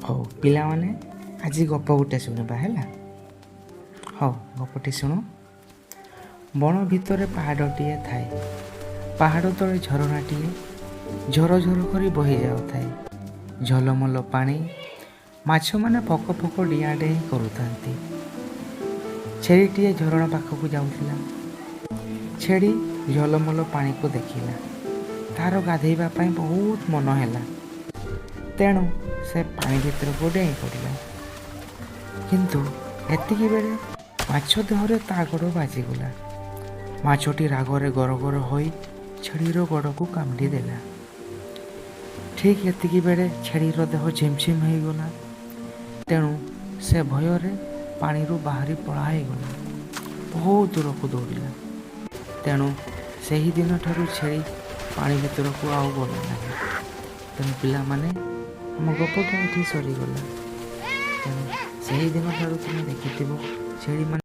ହଉ ପିଲାମାନେ ଆଜି ଗପ ଗୋଟେ ଶୁଣିବା ହେଲା। ହଉ ଗପଟି ଶୁଣ। ବଣ ଭିତରେ ପାହାଡ଼ଟିଏ ଥାଏ। ପାହାଡ଼ ତଳେ ଝରଣାଟିଏ ଝର ଝର କରି ବହି ଯାଉଥାଏ। ଝଲମଲ ପାଣି, ମାଛମାନେ ଫକ ଫକ ଡିଆଁ ଡେଇଁ କରୁଥାନ୍ତି। ଛେଳିଟିଏ ଝରଣା ପାଖକୁ ଯାଉଥିଲା। ଛେଳି ଝଲମଲ ପାଣିକୁ ଦେଖିଲା। ତାର ଗାଧୋଇବା ପାଇଁ ବହୁତ ମନ ହେଲା। ତେଣୁ ସେ ପାଣି ଭିତରକୁ ଡେଇଁ ପଡ଼ିଲା। କିନ୍ତୁ ଏତିକି ବେଳେ ମାଛ ଦେହରେ ତା ଗୋଡ଼ ବାଜିଗଲା। ମାଛଟି ରାଗରେ ଗରଗର ହୋଇ ଛେଳିର ଗୋଡ଼କୁ କାମୁଡ଼ି ଦେଲା। ଠିକ୍ ଏତିକି ବେଳେ ଛେଳିର ଦେହ ଝିମଝିମ ହୋଇଗଲା। ତେଣୁ ସେ ଭୟରେ ପାଣିରୁ ବାହାରି ପଳାଇଗଲା। ବହୁତ ଦୂରକୁ ଦୌଡ଼ିଲା। ତେଣୁ ସେହି ଦିନଠାରୁ ଛେଳି ପାଣି ଭିତରକୁ ଆଉ ଗଲା ନାହିଁ। ତେଣୁ ପିଲାମାନେ, ଆମ ଗପଟା ଏଠି ସରିଗଲା। ତେଣୁ ସେହି ଦିନଠାରୁ ତୁମେ ଦେଖିଥିବ ଛେଳିମାନେ